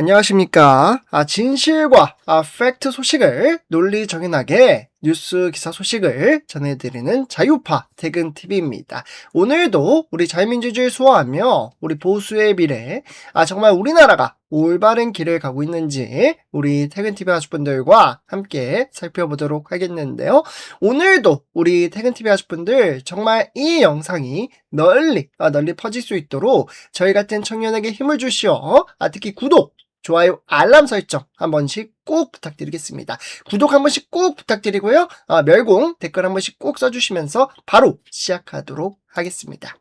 안녕하십니까. 진실과 팩트 소식을 논리정연하게 뉴스 기사 소식을 전해드리는 자유파 퇴근TV입니다. 오늘도 우리 자유민주주의를 수호하며 우리 보수의 미래, 정말 우리나라가 올바른 길을 가고 있는지 우리 퇴근TV 가족분들과 함께 살펴보도록 하겠는데요. 오늘도 우리 퇴근TV 가족분들 정말 이 영상이 널리 퍼질 수 있도록 저희 같은 청년에게 힘을 주시어 특히 구독, 좋아요, 알람 설정 한 번씩 꼭 부탁드리겠습니다. 구독 한 번씩 꼭 부탁드리고요. 멸공 댓글 한 번씩 꼭 써주시면서 바로 시작하도록 하겠습니다.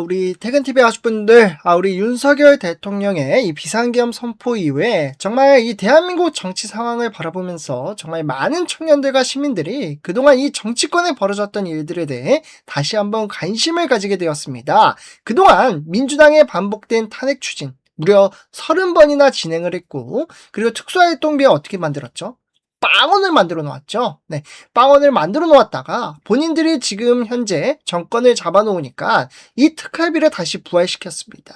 우리 퇴근TV 가족분들, 우리 윤석열 대통령의 이 비상계엄 선포 이후에 정말 이 대한민국 정치 상황을 바라보면서 정말 많은 청년들과 시민들이 그동안 이 정치권에 벌어졌던 일들에 대해 다시 한번 관심을 가지게 되었습니다. 그동안 민주당의 반복된 탄핵 추진, 무려 30번이나 진행을 했고, 그리고 특수활동비에 어떻게 만들었죠? 빵원을 만들어 놓았죠. 네, 빵원을 만들어 놓았다가 본인들이 지금 현재 정권을 잡아놓으니까 이 특활비를 다시 부활시켰습니다.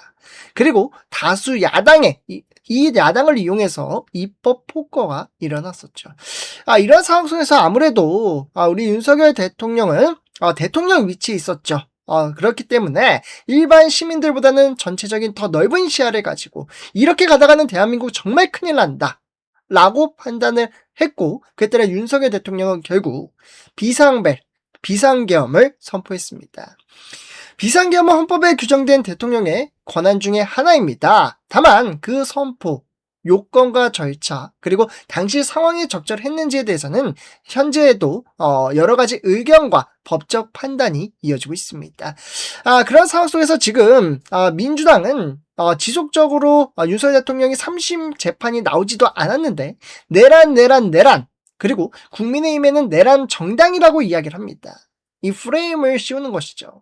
그리고 다수 야당의 이 야당을 이용해서 입법 폭거가 일어났었죠. 이런 상황 속에서 아무래도 우리 윤석열 대통령은 대통령 위치에 있었죠. 그렇기 때문에 일반 시민들보다는 전체적인 더 넓은 시야를 가지고 이렇게 가다가는 대한민국 정말 큰일 난다 라고 판단을 했고, 그에 따라 윤석열 대통령은 결국 비상계엄을 선포했습니다. 비상계엄은 헌법에 규정된 대통령의 권한 중에 하나입니다. 다만 그 선포, 요건과 절차, 그리고 당시 상황이 적절했는지에 대해서는 현재에도 여러 가지 의견과 법적 판단이 이어지고 있습니다. 그런 상황 속에서 지금 민주당은 지속적으로 윤석열 대통령이 3심 재판이 나오지도 않았는데 내란 그리고 국민의힘에는 내란 정당이라고 이야기를 합니다. 이 프레임을 씌우는 것이죠.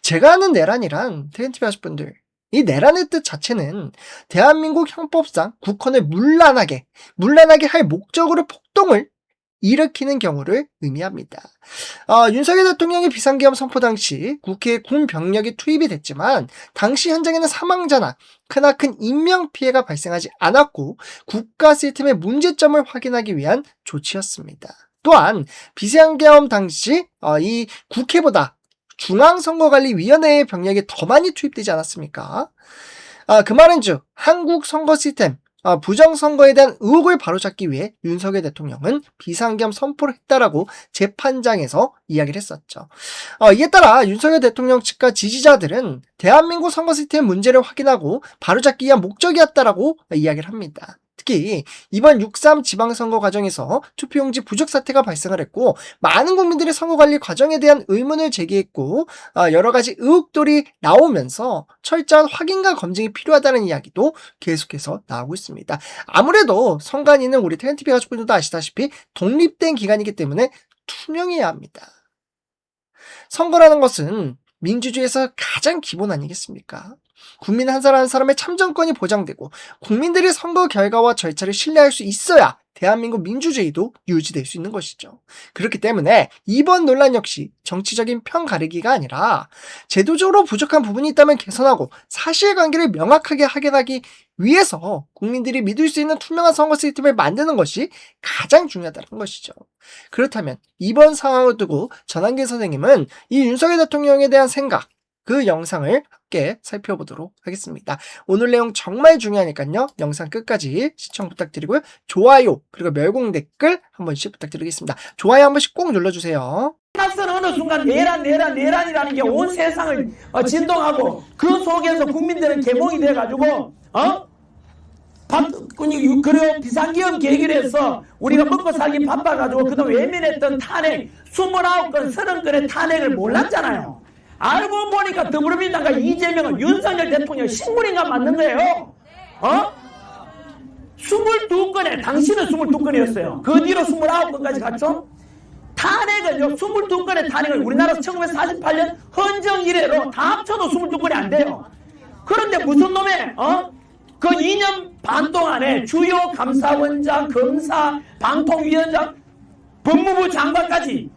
제가 아는 내란이란 퇴근TV 하실분들, 이 내란의 뜻 자체는 대한민국 형법상 국헌을 문란하게 할 목적으로 폭동을 일으키는 경우를 의미합니다. 윤석열 대통령의 비상계엄 선포 당시 국회에 군 병력이 투입이 됐지만 당시 현장에는 사망자나 크나큰 인명피해가 발생하지 않았고 국가 시스템의 문제점을 확인하기 위한 조치였습니다. 또한 비상계엄 당시 이 국회보다 중앙선거관리위원회의 병력이 더 많이 투입되지 않았습니까? 그 말은 즉 한국 선거 시스템 부정선거에 대한 의혹을 바로잡기 위해 윤석열 대통령은 비상계엄 선포를 했다라고 재판장에서 이야기를 했었죠. 이에 따라 윤석열 대통령 측과 지지자들은 대한민국 선거 시스템 문제를 확인하고 바로잡기 위한 목적이었다라고 이야기를 합니다. 특히 이번 6.3 지방선거 과정에서 투표용지 부족 사태가 발생을 했고 많은 국민들이 선거관리 과정에 대한 의문을 제기했고 여러 가지 의혹들이 나오면서 철저한 확인과 검증이 필요하다는 이야기도 계속해서 나오고 있습니다. 아무래도 선관위는 우리 퇴근TV 가족분들도 아시다시피 독립된 기관이기 때문에 투명해야 합니다. 선거라는 것은 민주주의에서 가장 기본 아니겠습니까? 국민 한 사람 한 사람의 참정권이 보장되고 국민들이 선거 결과와 절차를 신뢰할 수 있어야 대한민국 민주주의도 유지될 수 있는 것이죠. 그렇기 때문에 이번 논란 역시 정치적인 편 가리기가 아니라 제도적으로 부족한 부분이 있다면 개선하고 사실관계를 명확하게 확인하기 위해서 국민들이 믿을 수 있는 투명한 선거 시스템을 만드는 것이 가장 중요하다는 것이죠. 그렇다면 이번 상황을 두고 전한길 선생님은 이 윤석열 대통령에 대한 생각, 그 영상을 함께 살펴보도록 하겠습니다. 오늘 내용 정말 중요하니까요. 영상 끝까지 시청 부탁드리고요. 좋아요 그리고 멸공 댓글 한 번씩 부탁드리겠습니다. 좋아요 한 번씩 꼭 눌러주세요. 낯선 어느 순간 내란이라는 게 온 세상을 진동하고 그 속에서 국민들은 개몽이 돼가지고 그리고 비상계엄 계기로 해서 우리가 먹고 살기 바빠가지고 그동안 외면했던 탄핵 29건 30건의 탄핵을 몰랐잖아요. 알고 보니까 더불어민주당과 이재명은 윤석열 대통령 신분인가 맞는 거예요. 22건에 당신은 22건이었어요. 그 뒤로 29건까지 갔죠. 탄핵은요 22건의 탄핵을 우리나라 1948년 헌정 이래로 다 합쳐도 22건이 안 돼요. 그런데 무슨 놈의 그 2년 반 동안에 주요 감사원장, 검사, 방통위원장, 법무부 장관까지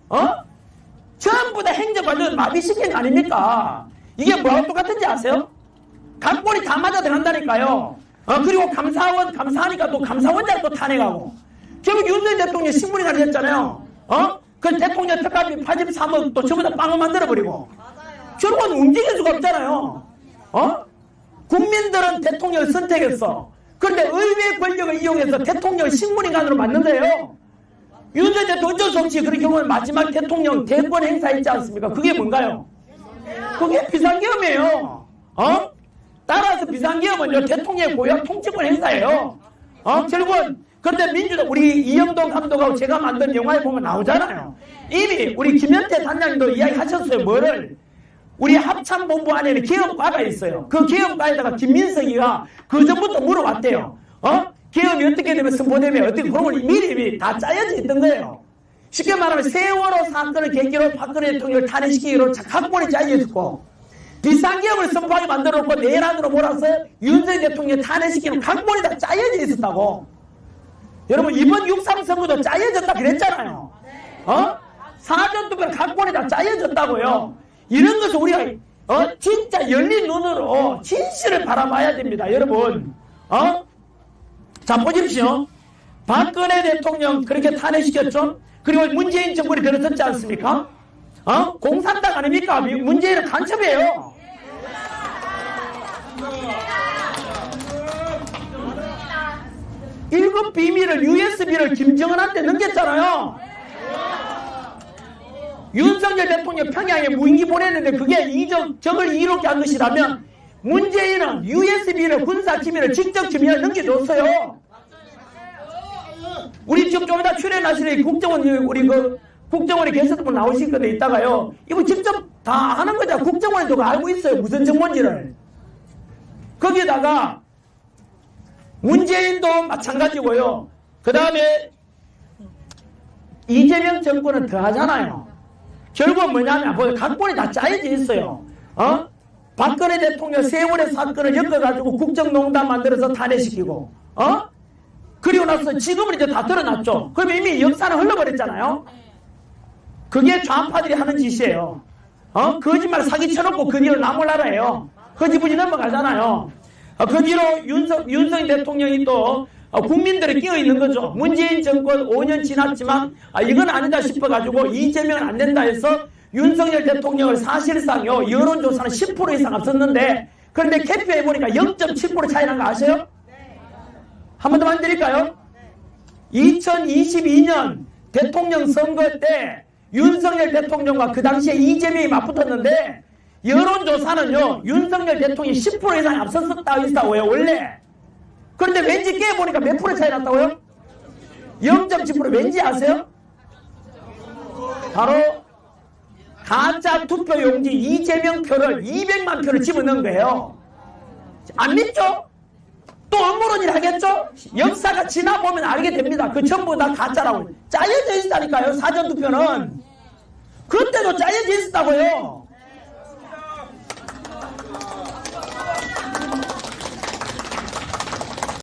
전부 다 행정관료 마비시킨 거 아닙니까? 이게 뭐하고 똑같은지 아세요? 각본이 다 맞아 들어간다니까요. 그리고 감사하니까 또 감사원장 또 탄핵하고. 결국 윤석열 대통령 신문이 날렸잖아요. 그 대통령 특감비 83억 또 전부 다 빵을 만들어버리고. 결국은 움직일 수가 없잖아요. 국민들은 대통령을 선택했어. 그런데 의회 권력을 이용해서 대통령을 식물인간으로 만든대요. 윤석열 대통령 어쩔 수 없이 그런 경우는 마지막 대통령 대권 행사했지 않습니까? 그게 뭔가요? 그게 비상계엄이에요. 따라서 비상계엄은요, 대통령의 고유한 통치권 행사예요. 결국은, 그런데 민주당, 우리 이영동 감독하고 제가 만든 영화에 보면 나오잖아요. 이미 우리 김현태 단장님도 이야기하셨어요. 뭐를? 우리 합참본부 안에는 개업과가 있어요. 그 개업과에다가 김민석이가 그 전부터 물어봤대요. 개업이 어떻게 되면 선포되면 어떻게, 그런 걸 미리 다 짜여져 있던 거예요. 쉽게 말하면 세월호 사건을 계기로 박근혜 대통령을 탄핵시키기로 각본이 짜여져 있고, 비상계엄을 선포하게 만들어놓고 내일 안으로 몰아서 윤석열 대통령을 탄핵시키는 각본이 다 짜여져 있었다고. 여러분, 이번 6.3 선거도 짜여졌다 그랬잖아요. 사전투표 각본이 다 짜여졌다고요. 이런 것을 우리가 진짜 열린 눈으로 진실을 바라봐야 됩니다. 여러분, 자, 보십시오. 박근혜 대통령 그렇게 탄핵시켰죠? 그리고 문재인 정권이 들어섰지 않습니까? 공산당 아닙니까? 문재인은 간첩이에요. 일곱 비밀을, USB를 김정은한테 넘겼잖아요. 윤석열 대통령 평양에 무인기 보냈는데 그게 적을 이롭게 한 것이라면 문재인은 USB를 군사기밀을 직접 지명을 넘겨줬어요. 우리 지금 좀 이따 출연하시는 국정원, 우리 국정원에 계셔서 분 나오실 건데 이따가요. 이거 직접 다 하는 거죠. 국정원에도 알고 있어요. 무슨 정보인지를. 거기에다가 문재인도 마찬가지고요. 그 다음에 이재명 정권은 더 하잖아요. 결국은 뭐냐면 각본이 다 짜여져 있어요. 박근혜 대통령 세월의 사건을 엮어가지고 국정농단 만들어서 탄핵시키고, 그리고 나서 지금은 이제 다 드러났죠. 그럼 이미 역사는 흘러버렸잖아요. 그게 좌파들이 하는 짓이에요. 거짓말 사기 쳐놓고 그 뒤로 나몰라라예요. 흐지부지 넘어가잖아요. 그 뒤로 윤석열 대통령이 또 국민들이 끼어있는 거죠. 문재인 정권 5년 지났지만 이건 아니다 싶어가지고 이재명은 안 된다 해서 윤석열 대통령을 사실상요 여론조사는 10% 이상 앞섰는데, 그런데 개표해보니까 0.7% 차이 난 거 아세요? 한 번 더 말씀드릴까요? 2022년 대통령 선거 때 윤석열 대통령과 그 당시에 이재명이 맞붙었는데 여론조사는요 윤석열 대통령이 10% 이상 앞섰다고요 원래. 그런데 왠지 깨보니까 몇 프로 차이 났다고요? 0.7%. 왠지 아세요? 바로 가짜 투표용지 이재명 표를 200만 표를 집어넣은 거예요. 안 믿죠? 또 음모론이라 하겠죠? 역사가 지나보면 알게 됩니다. 그 전부 다 가짜라고. 짜여져 있다니까요. 사전투표는. 그때도 짜여져 있었다고요.